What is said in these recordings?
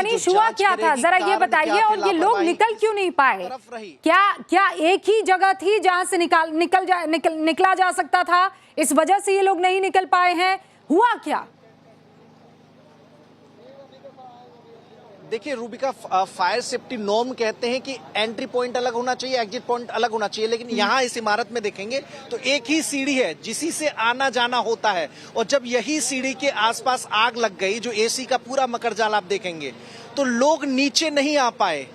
मनीष, हुआ क्या था जरा ये बताइए, और ये लोग निकल क्यों नहीं पाए? क्या क्या एक ही जगह थी जहां से निकला जा सकता था, इस वजह से ये लोग नहीं निकल पाए हैं? हुआ क्या? देखिए रूबिका, फायर सेफ्टी नॉर्म कहते हैं कि एंट्री पॉइंट अलग होना चाहिए, एग्जिट पॉइंट अलग होना चाहिए, लेकिन यहाँ इस इमारत में देखेंगे तो एक ही सीढ़ी है जिसी से आना जाना होता है। और जब यही सीढ़ी के आसपास आग लग गई, जो एसी का पूरा मकरजाल आप देखेंगे, तो लोग नीचे नहीं आ पाए,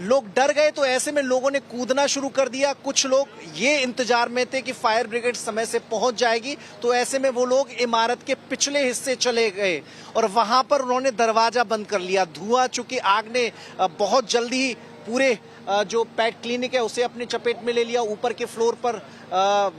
लोग डर गए। तो ऐसे में लोगों ने कूदना शुरू कर दिया। कुछ लोग ये इंतजार में थे कि फायर ब्रिगेड समय से पहुंच जाएगी, तो ऐसे में वो लोग इमारत के पिछले हिस्से चले गए और वहां पर उन्होंने दरवाजा बंद कर लिया। धुआं, चूंकि आग ने बहुत जल्दी पूरे जो पेट क्लिनिक है उसे अपने चपेट में ले लिया। ऊपर के फ्लोर पर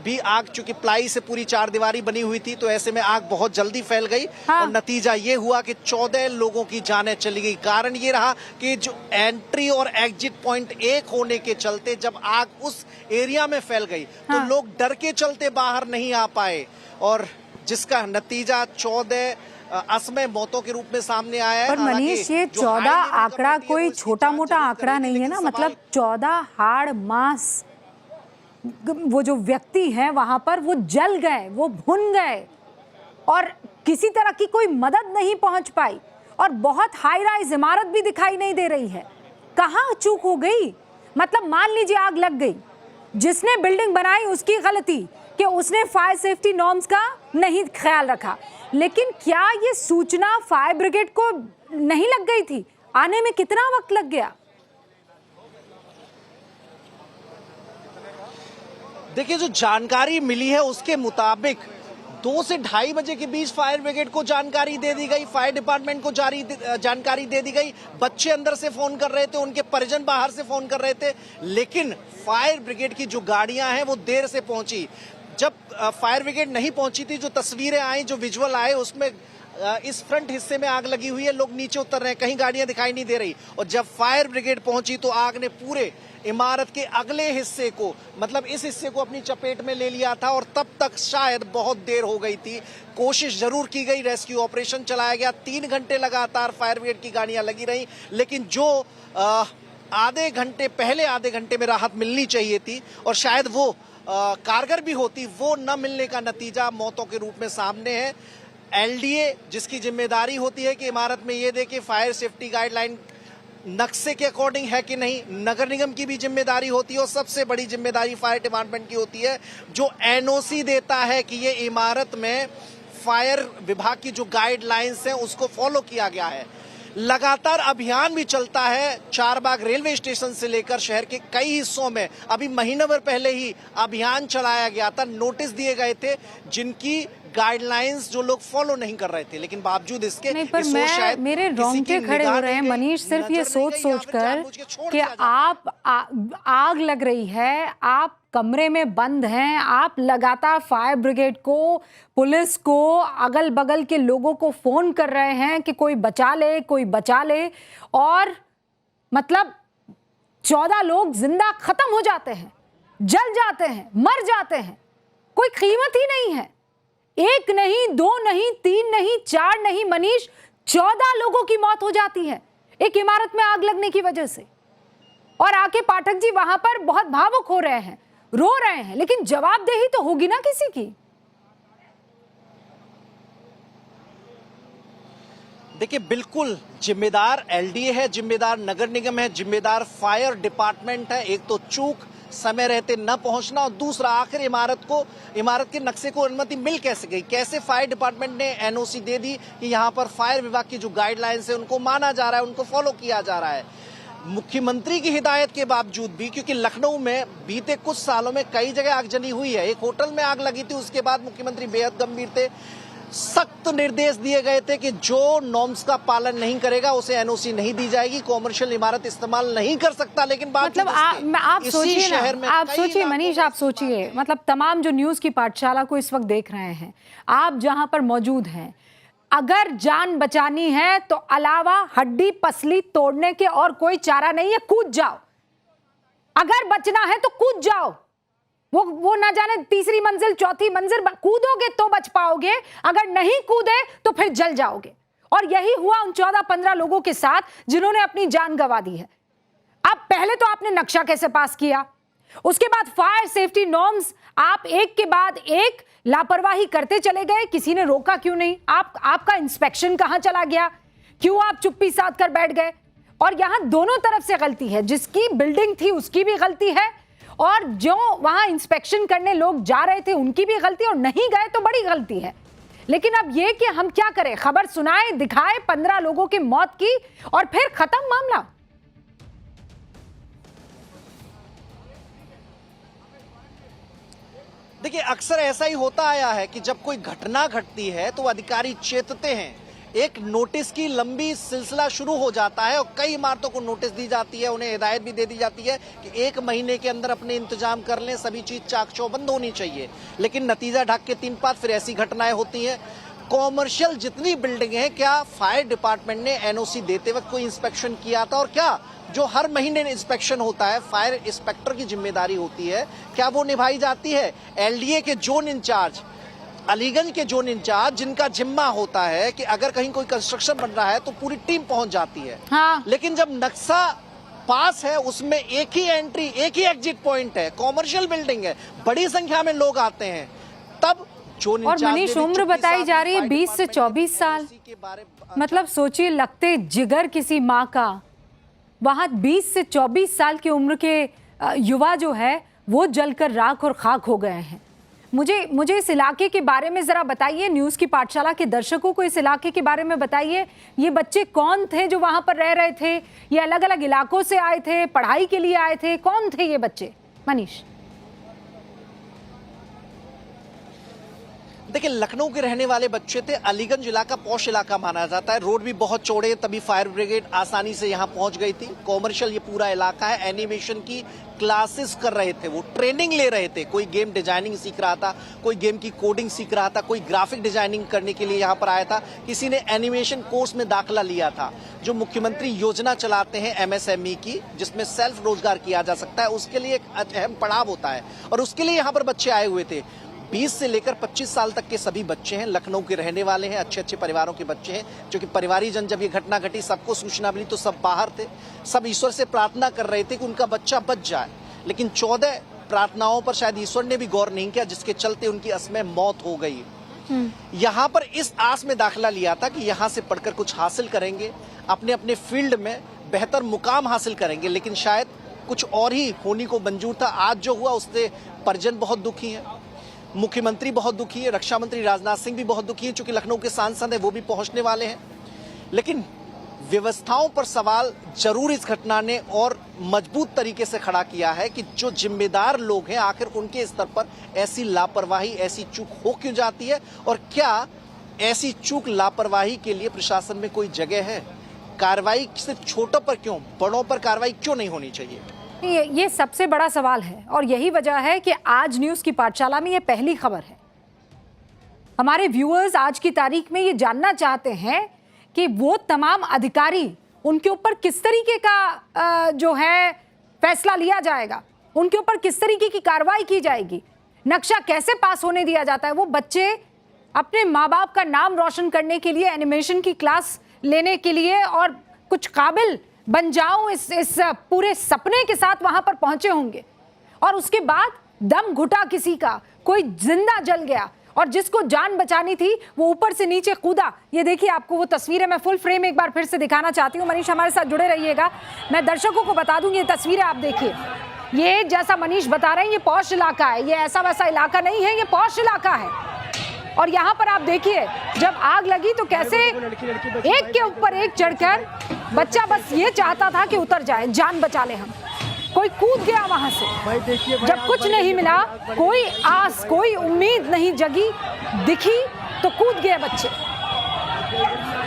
भी आग, चूंकि प्लाई से पूरी चारदीवारी बनी हुई थी, तो ऐसे में आग बहुत जल्दी फैल गई। और नतीजा ये हुआ कि 14 लोगों की जानें चली गई। कारण ये रहा कि जो एंट्री और एग्जिट पॉइंट एक होने के चलते जब आग उस एरिया में फैल गई तो लोग डर के चलते बाहर नहीं आ पाए, और जिसका नतीजा 14 असमय मौतों के रूप में सामने आया है। पर मनीष, ये 14 आंकड़ा कोई छोटा मोटा आंकड़ा नहीं है ना, मतलब 14 हाड़ मांस वो जो व्यक्ति हैं वहां पर, वो जल गए, वो भुन गए, और किसी तरह की कोई मदद नहीं पहुंच पाई। और बहुत हाई राइज इमारत भी दिखाई नहीं दे रही है। कहां चूक हो गई? मतलब मान लीजिए आग लग गई, जिसने बिल्डिंग बनाई उसकी गलती कि उसने फायर सेफ्टी नॉर्म्स का नहीं ख्याल रखा, लेकिन क्या ये सूचना फायर ब्रिगेड को नहीं लग गई थी? आने में कितना वक्त लग गया? देखिए, जो जानकारी मिली है उसके मुताबिक 2 से 2:30 बजे के बीच फायर ब्रिगेड को जानकारी दे दी गई, फायर डिपार्टमेंट को जानकारी दे दी गई। बच्चे अंदर से फोन कर रहे थे, उनके परिजन बाहर से फोन कर रहे थे, लेकिन फायर ब्रिगेड की जो गाड़ियां हैं वो देर से पहुंची। जब फायर ब्रिगेड नहीं पहुंची थी, जो तस्वीरें आई, जो विजुअल आए, उसमें इस फ्रंट हिस्से में आग लगी हुई है, लोग नीचे उतर रहे हैं, कहीं गाड़ियां दिखाई नहीं दे रही। और जब फायर ब्रिगेड पहुंची तो आग ने पूरे इमारत के अगले हिस्से को, मतलब इस हिस्से को अपनी चपेट में ले लिया था, और तब तक शायद बहुत देर हो गई थी। कोशिश जरूर की गई, रेस्क्यू ऑपरेशन चलाया गया, 3 घंटे लगातार फायर ब्रिगेड की गाड़ियां लगी रही, लेकिन जो आधे घंटे में राहत मिलनी चाहिए थी और शायद वो कारगर भी होती, वो न मिलने का नतीजा मौतों के रूप में सामने है। एलडीए, जिसकी जिम्मेदारी होती है कि इमारत में ये देखे फायर सेफ्टी गाइडलाइन नक्शे के अकॉर्डिंग है कि नहीं, नगर निगम की भी जिम्मेदारी होती है, और सबसे बड़ी जिम्मेदारी फायर डिपार्टमेंट की होती है, जो एनओसी देता है कि ये इमारत में फायर विभाग की जो गाइडलाइंस हैं उसको फॉलो किया गया है। लगातार अभियान भी चलता है, चारबाग रेलवे स्टेशन से लेकर शहर के कई हिस्सों में। अभी महीने भर पहले ही अभियान चलाया गया था, नोटिस दिए गए थे जिनकी गाइडलाइंस जो लोग फॉलो नहीं कर रहे थे, लेकिन बावजूद इसके नहीं, पर मेरे रोंगटे खड़े हो रहे हैं मनीष, सिर्फ ये सोच कर कि आप आग लग रही है, आप कमरे में बंद हैं, आप लगातार फायर ब्रिगेड को, पुलिस को, अगल बगल के लोगों को फोन कर रहे हैं कि कोई बचा ले, कोई बचा ले, और मतलब 14 लोग जिंदा खत्म हो जाते हैं, जल जाते हैं, मर जाते हैं, कोई कीमत ही नहीं है। 1 नहीं, 2 नहीं, 3 नहीं, 4 नहीं मनीष, 14 लोगों की मौत हो जाती है एक इमारत में आग लगने की वजह से। और आके पाठक जी वहां पर बहुत भावुक हो रहे हैं, रो रहे हैं, लेकिन जवाबदेही तो होगी ना किसी की। देखिए, बिल्कुल जिम्मेदार एलडीए है, जिम्मेदार नगर निगम है, जिम्मेदार फायर डिपार्टमेंट है। एक तो चूक, समय रहते न पहुंचना, और दूसरा आखिर इमारत के नक्शे को अनुमति मिल कैसे गई, कैसे फायर डिपार्टमेंट ने एनओसी दे दी कि यहां पर फायर विभाग की जो गाइडलाइंस है उनको माना जा रहा है, उनको फॉलो किया जा रहा है। मुख्यमंत्री की हिदायत के बावजूद भी, क्योंकि लखनऊ में बीते कुछ सालों में कई जगह आगजनी हुई है, एक होटल में आग लगी थी, उसके बाद मुख्यमंत्री बेहद गंभीर थे, सख्त निर्देश दिए गए थे कि जो नॉर्म्स का पालन नहीं करेगा उसे एनओसी नहीं दी जाएगी, कॉमर्शियल इमारत इस्तेमाल नहीं कर सकता। लेकिन मतलब आप सोचिए ना, आप सोचिए मनीष, आप सोचिए, मतलब तमाम जो न्यूज की पाठशाला को इस वक्त देख रहे हैं, आप जहां पर मौजूद हैं, अगर जान बचानी है तो अलावा हड्डी पसली तोड़ने के और कोई चारा नहीं है, कूद जाओ। अगर बचना है तो कूद जाओ, वो ना जाने 3री मंजिल 4थी मंजिल, कूदोगे तो बच पाओगे, अगर नहीं कूदे तो फिर जल जाओगे। और यही हुआ उन 14-15 लोगों के साथ जिन्होंने अपनी जान गंवा दी है। अब पहले तो आपने नक्शा कैसे पास किया, उसके बाद फायर सेफ्टी नॉर्म्स आप एक के बाद एक लापरवाही करते चले गए, किसी ने रोका क्यों नहीं? आपका इंस्पेक्शन कहां चला गया? क्यों आप चुप्पी साध कर बैठ गए? और यहां दोनों तरफ से गलती है, जिसकी बिल्डिंग थी उसकी भी गलती है और जो वहां इंस्पेक्शन करने लोग जा रहे थे उनकी भी गलती, और नहीं गए तो बड़ी गलती है। लेकिन अब यह कि हम क्या करें, खबर सुनाए दिखाए 15 लोगों की मौत की और फिर खत्म मामला। देखिए, अक्सर ऐसा ही होता आया है कि जब कोई घटना घटती है तो अधिकारी चेतते हैं, एक नोटिस की लंबी सिलसिला शुरू हो जाता है और कई इमारतों को नोटिस दी जाती है, उन्हें हिदायत भी दे दी जाती है कि 1 महीने के अंदर अपने इंतजाम कर लें, सभी चीज चाक चौबंद होनी चाहिए। लेकिन नतीजा ढक के 3 पात फिर ऐसी घटनाएं होती हैं। कॉमर्शियल जितनी बिल्डिंग है, क्या फायर डिपार्टमेंट ने एनओसी देते वक्त कोई इंस्पेक्शन किया था? और क्या जो हर महीने इंस्पेक्शन होता है, फायर इंस्पेक्टर की जिम्मेदारी होती है, क्या वो निभाई जाती है? एलडीए के जोन इंचार्ज, अलीगंज के जोन इंचार्ज, जिनका जिम्मा होता है कि अगर कहीं कोई कंस्ट्रक्शन बन रहा है तो पूरी टीम पहुंच जाती है। हाँ। लेकिन जब नक्शा पास है, उसमें एक ही एंट्री, एक ही एग्जिट पॉइंट है, कॉमर्शियल बिल्डिंग है, बड़ी संख्या में लोग आते हैं, तब जोन और मनीष, उम्र बताई जा रही है 20 से 24 साल। मतलब सोचिए, लगते जिगर किसी माँ का, वहां 20 से 24 साल की उम्र के युवा जो है वो जलकर राख और खाक हो गए हैं। मुझे इस इलाके के बारे में जरा बताइए, न्यूज़ की पाठशाला के दर्शकों को इस इलाके के बारे में बताइए। ये बच्चे कौन थे जो वहां पर रह रहे थे? ये अलग अलग इलाकों से आए थे, पढ़ाई के लिए आए थे? कौन थे ये बच्चे, मनीष? देखिए, लखनऊ के रहने वाले बच्चे थे। अलीगंज इलाका पॉश इलाका माना जाता है, रोड भी बहुत चौड़े हैं, तभी फायर ब्रिगेड आसानी से यहां पहुंच गई थी। कॉमर्शियल ये पूरा इलाका है। एनिमेशन की क्लासेस कर रहे थे, वो ट्रेनिंग ले रहे थे। कोई गेम डिजाइनिंग सीख रहा था, कोई गेम की कोडिंग सीख रहा था, कोई ग्राफिक डिजाइनिंग करने के लिए यहां पर आया था, किसी ने एनिमेशन कोर्स में दाखिला लिया था। जो मुख्यमंत्री योजना चलाते हैं एमएसएमई की, जिसमें सेल्फ रोजगार किया जा सकता है, उसके लिए एक अहम पड़ाव होता है और उसके लिए यहां पर बच्चे आए हुए थे। 20 से लेकर 25 साल तक के सभी बच्चे हैं, लखनऊ के रहने वाले हैं, अच्छे अच्छे परिवारों के बच्चे हैं। क्योंकि परिवारीजन, जब ये घटना घटी, सबको सूचना मिली तो सब बाहर थे, सब ईश्वर से प्रार्थना कर रहे थे कि उनका बच्चा बच जाए। लेकिन 14 प्रार्थनाओं पर शायद ईश्वर ने भी गौर नहीं किया, जिसके चलते उनकी असमय मौत हो गई। यहाँ पर इस आस में दाखिला लिया था कि यहाँ से पढ़कर कुछ हासिल करेंगे, अपने अपने फील्ड में बेहतर मुकाम हासिल करेंगे, लेकिन शायद कुछ और ही होने को मंजूर था। आज जो हुआ उससे परिजन बहुत दुखी है, मुख्यमंत्री बहुत दुखी है, रक्षा मंत्री राजनाथ सिंह भी बहुत दुखी है, चूंकि लखनऊ के सांसद हैं, वो भी पहुंचने वाले हैं। लेकिन व्यवस्थाओं पर सवाल जरूर इस घटना ने और मजबूत तरीके से खड़ा किया है कि जो जिम्मेदार लोग हैं, आखिर उनके स्तर पर ऐसी लापरवाही, ऐसी चूक हो क्यों जाती है? और क्या ऐसी चूक, लापरवाही के लिए प्रशासन में कोई जगह है? कार्रवाई सिर्फ छोटों पर क्यों, बड़ों पर कार्रवाई क्यों नहीं होनी चाहिए? ये सबसे बड़ा सवाल है और यही वजह है कि आज न्यूज़ की पाठशाला में ये पहली खबर है। हमारे व्यूअर्स आज की तारीख में ये जानना चाहते हैं कि वो तमाम अधिकारी, उनके ऊपर किस तरीके का जो है फैसला लिया जाएगा, उनके ऊपर किस तरीके की कार्रवाई की जाएगी, नक्शा कैसे पास होने दिया जाता है। वो बच्चे अपने माँ बाप का नाम रोशन करने के लिए, एनिमेशन की क्लास लेने के लिए और कुछ काबिल बन जाऊं इस पूरे सपने के साथ वहां पर पहुंचे होंगे, और उसके बाद दम घुटा किसी का, कोई जिंदा जल गया और जिसको जान बचानी थी वो ऊपर से नीचे कूदा। ये देखिए, आपको वो तस्वीरें मैं फुल फ्रेम एक बार फिर से दिखाना चाहती हूँ। मनीष हमारे साथ जुड़े रहिएगा, मैं दर्शकों को बता दूंगी, ये तस्वीरें आप देखिए। ये जैसा मनीष बता रहे हैं, ये पॉश इलाका है, ये ऐसा वैसा इलाका नहीं है, ये पॉश इलाका है। और यहाँ पर आप देखिए, जब आग लगी तो कैसे एक के ऊपर एक चढ़कर बच्चा बस ये चाहता था कि उतर जाए, जान बचा ले हम। कोई कूद गया वहां से, जब कुछ नहीं मिला, कोई आस, कोई उम्मीद नहीं जगी, दिखी तो कूद गए बच्चे।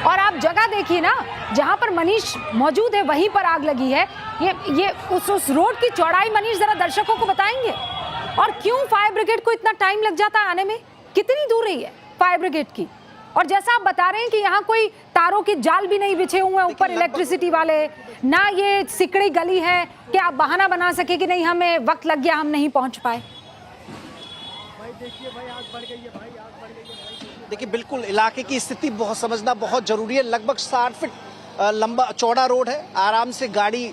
और आप जगह देखिए ना, जहां पर मनीष मौजूद है वहीं पर आग लगी है। ये उस रोड की चौड़ाई मनीष जरा दर्शकों को बताएंगे, और क्यों फायर ब्रिगेड को इतना टाइम लग जाता है आने में? कितनी दूर रही है फायर ब्रिगेड की? और जैसा आप बता रहे हैं कि यहाँ कोई तारों के जाल भी नहीं बिछे हुए हैं ऊपर इलेक्ट्रिसिटी वाले, ना ये सिकड़ी गली है कि आप बहाना बना सके कि नहीं हमें वक्त लग गया, हम नहीं पहुंच पाए। देखिए बिल्कुल इलाके की स्थिति बहुत समझना बहुत जरूरी है। लगभग 60 फीट लंबा चौड़ा रोड है, आराम से गाड़ी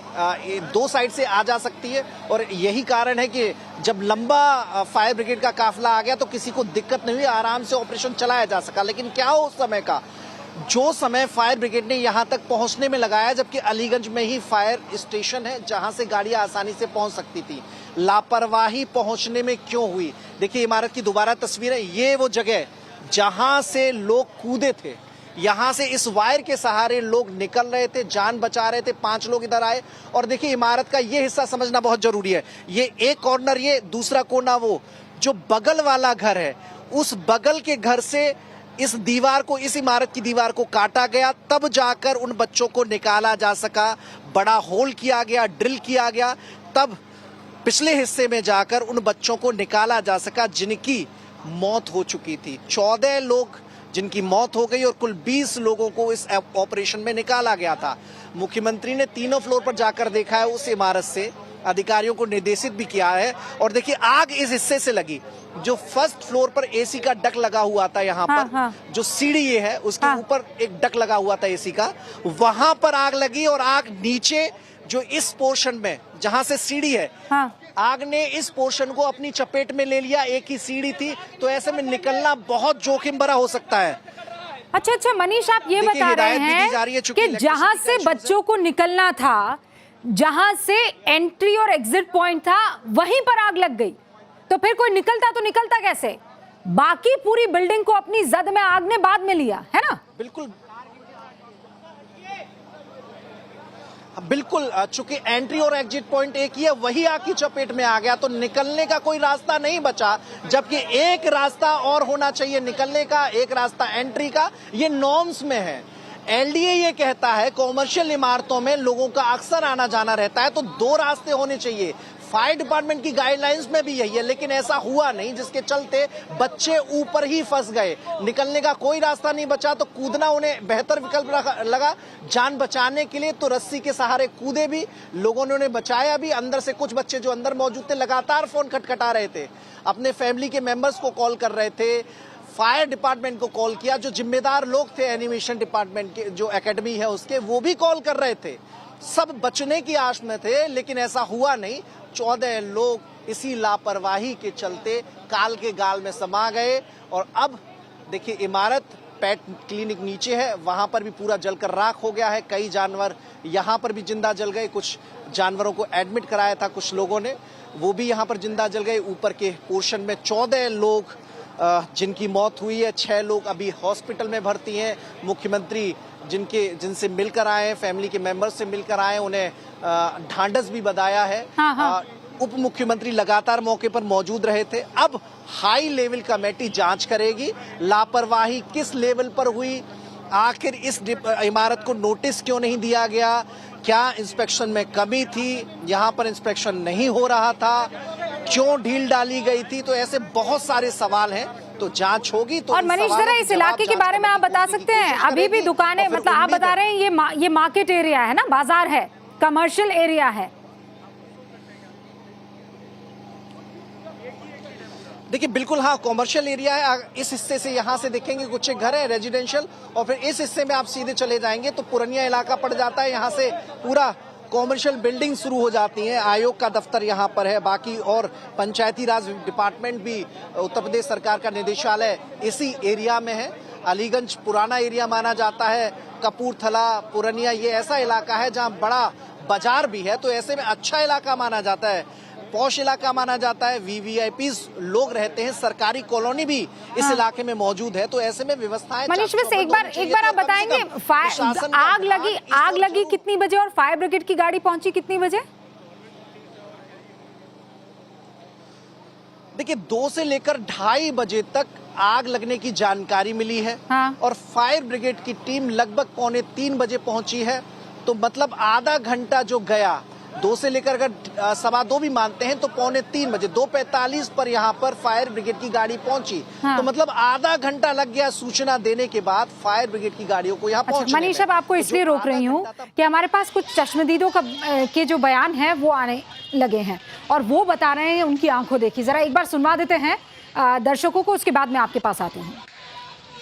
दो साइड से आ जा सकती है और यही कारण है कि जब लंबा फायर ब्रिगेड का काफिला आ गया तो किसी को दिक्कत नहीं हुई, आराम से ऑपरेशन चलाया जा सका। लेकिन क्या हो उस समय का, जो समय फायर ब्रिगेड ने यहां तक पहुंचने में लगाया, जबकि अलीगंज में ही फायर स्टेशन है जहां से गाड़ियां आसानी से पहुंच सकती थी, लापरवाही पहुंचने में क्यों हुई? देखिए इमारत की दोबारा तस्वीर है, ये वो जगह जहां से लोग कूदे थे, यहां से इस वायर के सहारे लोग निकल रहे थे, जान बचा रहे थे। 5 लोग इधर आए और देखिए इमारत का ये हिस्सा समझना बहुत जरूरी है। ये एक कॉर्नर, ये दूसरा कोना, वो जो बगल वाला घर है, उस बगल के घर से इस दीवार को, इस इमारत की दीवार को काटा गया, तब जाकर उन बच्चों को निकाला जा सका। बड़ा होल किया गया, ड्रिल किया गया, तब पिछले हिस्से में जाकर उन बच्चों को निकाला जा सका जिनकी मौत हो चुकी थी। 14 लोग जिनकी मौत हो गई और कुल 20 लोगों को इस ऑपरेशन में निकाला गया था। मुख्यमंत्री ने तीनों फ्लोर पर जाकर देखा है, उस इमारत से अधिकारियों को निर्देशित भी किया है। और देखिए आग इस हिस्से से लगी, जो फर्स्ट फ्लोर पर एसी का डक लगा हुआ था, यहाँ पर जो सीढ़ी ये है उसके ऊपर एक डक लगा हुआ था एसी का, वहां पर आग लगी और आग नीचे जो इस पोर्शन में जहां से सीढ़ी है, आग ने इस पोर्शन को अपनी चपेट में ले लिया। एक ही सीढ़ी थी, तो ऐसे में निकलना बहुत जोखिम भरा हो सकता है। अच्छा मनीष, आप ये बता रहे हैं कि जहां से बच्चों को निकलना था, जहां से एंट्री और एग्जिट पॉइंट था, वहीं पर आग लग गई, तो फिर कोई निकलता तो निकलता कैसे? बाकी पूरी बिल्डिंग को अपनी जद में आग ने बाद में लिया है ना? बिल्कुल बिल्कुल, चूंकि एंट्री और एग्जिट पॉइंट एक ही है, वही आग की चपेट में आ गया तो निकलने का कोई रास्ता नहीं बचा। जबकि एक रास्ता और होना चाहिए निकलने का, एक रास्ता एंट्री का, ये नॉर्म्स में है। एलडीए ये कहता है कॉमर्शियल इमारतों में लोगों का अक्सर आना जाना रहता है तो 2 रास्ते होने चाहिए। फायर डिपार्टमेंट की गाइडलाइंस में भी यही है, लेकिन ऐसा हुआ नहीं, जिसके चलते बच्चे ऊपर ही फंस गए, निकलने का कोई रास्ता नहीं बचा। तो कूदना उन्हें बेहतर विकल्प लगा जान बचाने के लिए, तो रस्सी के सहारे कूदे भी, लोगों ने उन्हें बचाया भी। अंदर से कुछ बच्चे जो अंदर मौजूद थे लगातार फोन खटखटा रहे थे, अपने फैमिली के मेंबर्स को कॉल कर रहे थे, फायर डिपार्टमेंट को कॉल किया, जो जिम्मेदार लोग थे एनिमेशन डिपार्टमेंट के, जो एकेडमी है उसके, वो भी कॉल कर रहे थे। सब बचने की आश में थे, लेकिन ऐसा हुआ नहीं। 14 लोग इसी लापरवाही के चलते काल के गाल में समा गए। और अब देखिए इमारत पेट क्लिनिक नीचे है, वहां पर भी पूरा जलकर राख हो गया है। कई जानवर यहां पर भी जिंदा जल गए, कुछ जानवरों को एडमिट कराया था कुछ लोगों ने, वो भी यहां पर जिंदा जल गए। ऊपर के पोर्शन में 14 लोग जिनकी मौत हुई है, 6 लोग अभी हॉस्पिटल में भर्ती हैं। मुख्यमंत्री जिनसे मिलकर आए हैं, फैमिली के मेंबर्स से मिलकर आए हैं, उन्हें ढांढस भी बधाया है। उप मुख्यमंत्री लगातार मौके पर मौजूद रहे थे। अब हाई लेवल कमेटी जांच करेगी लापरवाही किस लेवल पर हुई, आखिर इस इमारत को नोटिस क्यों नहीं दिया गया, क्या इंस्पेक्शन में कमी थी, यहाँ पर इंस्पेक्शन नहीं हो रहा था, क्यों ढील डाली गई थी। तो ऐसे बहुत सारे सवाल हैं, तो जांच होगी। तो और मनीष जरा इस इलाके के बारे में आप बता सकते हैं, अभी भी दुकानें, मतलब आप बता रहे हैं ये मार्केट एरिया है ना, बाजार है, कमर्शियल एरिया है? देखिए बिल्कुल हाँ, कॉमर्शियल एरिया है। इस हिस्से से यहाँ से देखेंगे कुछ घर है रेजिडेंशियल, और फिर इस हिस्से में आप सीधे चले जाएंगे तो पुरनिया इलाका पड़ जाता है। यहाँ से पूरा कॉमर्शियल बिल्डिंग शुरू हो जाती है। आयोग का दफ्तर यहाँ पर है, बाकी और पंचायती राज डिपार्टमेंट भी, उत्तर प्रदेश सरकार का निदेशालय इसी एरिया में है। अलीगंज पुराना एरिया माना जाता है, कपूरथला, पुरनिया ये ऐसा इलाका है जहाँ बड़ा बाजार भी है, तो ऐसे में अच्छा इलाका माना जाता है, पॉश इलाका माना जाता है। वीवीआईपी लोग रहते हैं, सरकारी कॉलोनी भी इस इलाके में मौजूद है, तो ऐसे में व्यवस्थाएं। मनीष बस एक बार आप बताएंगे, आग लगी कितनी बजे और फायर ब्रिगेड की गाड़ी पहुंची कितनी बजे? देखिए 2 से लेकर 2:30 बजे तक आग लगने की जानकारी मिली है। और फायर ब्रिगेड की टीम लगभग 2:45 बजे पहुंची है, तो मतलब आधा घंटा जो गया, 2 से लेकर अगर 2:15 भी मानते हैं तो 2:45 बजे, 2:45 पर यहाँ पर फायर ब्रिगेड की गाड़ी पहुंची। तो मतलब आधा घंटा लग गया सूचना देने के बाद फायर ब्रिगेड की गाड़ियों को यहाँ पहुंचने में। मनीष अब आपको इसलिए रोक रही हूँ कि हमारे पास कुछ चश्मदीदों के जो बयान है वो आने लगे हैं और वो बता रहे हैं उनकी आंखों देखी। जरा एक बार सुनवा देते हैं दर्शकों को, उसके बाद में आपके पास आते हैं।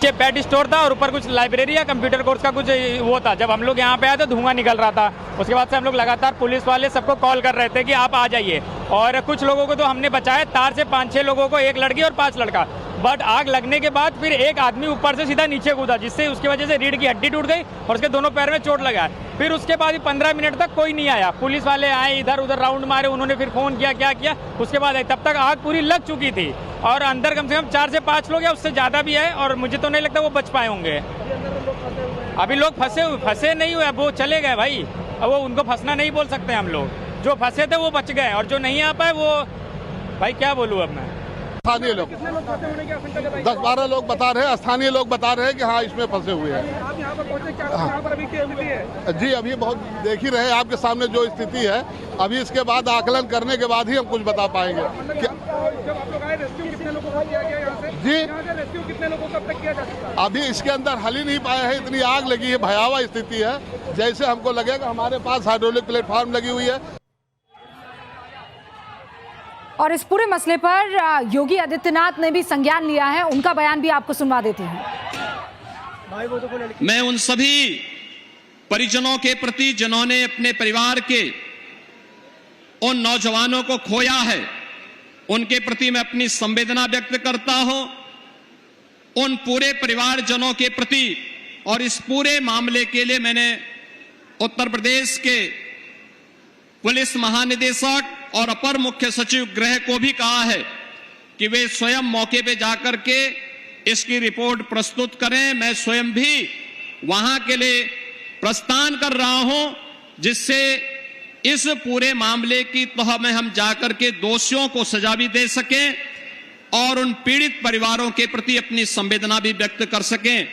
नीचे पेट स्टोर था और ऊपर कुछ लाइब्रेरी या कंप्यूटर कोर्स का कुछ वो था। जब हम लोग यहाँ पे आए तो धुआं निकल रहा था। उसके बाद से हम लोग लगातार पुलिस वाले सबको कॉल कर रहे थे कि आप आ जाइए, और कुछ लोगों को तो हमने बचाया। तार से 5-6 लोगों को, 1 लड़की और 5 लड़का। बट आग लगने के बाद फिर एक आदमी ऊपर से सीधा नीचे कूदा, जिससे उसकी वजह से रीढ़ की हड्डी टूट गई और उसके दोनों पैर में चोट लगा। फिर उसके बाद 15 मिनट तक कोई नहीं आया। पुलिस वाले आए, इधर उधर राउंड मारे, उन्होंने फिर फोन किया, क्या किया, उसके बाद तब तक आग पूरी लग चुकी थी और अंदर कम से कम 4 से 5 लोग या उससे ज़्यादा भी है, और मुझे तो नहीं लगता वो बच पाए होंगे। अभी लोग फंसे नहीं हुए, अब वो चले गए भाई। अब वो उनको फंसना नहीं बोल सकते हम लोग। जो फंसे थे वो बच गए और जो नहीं आ पाए वो, भाई क्या बोलूँ अब मैं। स्थानीय लोग 10-12 लोग बता रहे हैं, स्थानीय लोग बता रहे हैं कि हाँ इसमें फंसे हुए हैं। आप यहाँ पर पहुंचे, क्या यहाँ पर अभी क्या स्थिति है? जी अभी बहुत देख ही रहे आपके सामने जो स्थिति है। अभी इसके बाद आकलन करने के बाद ही हम कुछ बता पाएंगे। जब आप लोग आए, रेस्क्यू कितने लोगों को किया गया यहाँ से? जी यहाँ से रेस्क्यू कितने लोगों को अब तक किया जा चुका? अभी इसके अंदर हल ही नहीं पाया है, इतनी आग लगी है, भयावह स्थिति है। जैसे हमको लगेगा हमारे पास हाइड्रोलिक प्लेटफॉर्म लगी हुई है। और इस पूरे मसले पर योगी आदित्यनाथ ने भी संज्ञान लिया है, उनका बयान भी आपको सुनवा देती हूँ। मैं उन सभी परिजनों के प्रति जिन्होंने अपने परिवार के उन नौजवानों को खोया है, उनके प्रति मैं अपनी संवेदना व्यक्त करता हूं। उन पूरे परिवारजनों के प्रति और इस पूरे मामले के लिए मैंने उत्तर प्रदेश के पुलिस महानिदेशक और अपर मुख्य सचिव गृह को भी कहा है कि वे स्वयं मौके पे जाकर के इसकी रिपोर्ट प्रस्तुत करें। मैं स्वयं भी वहां के लिए प्रस्थान कर रहा हूं, जिससे इस पूरे मामले की तह में हम जाकर के दोषियों को सजा भी दे सकें और उन पीड़ित परिवारों के प्रति अपनी संवेदना भी व्यक्त कर सकें।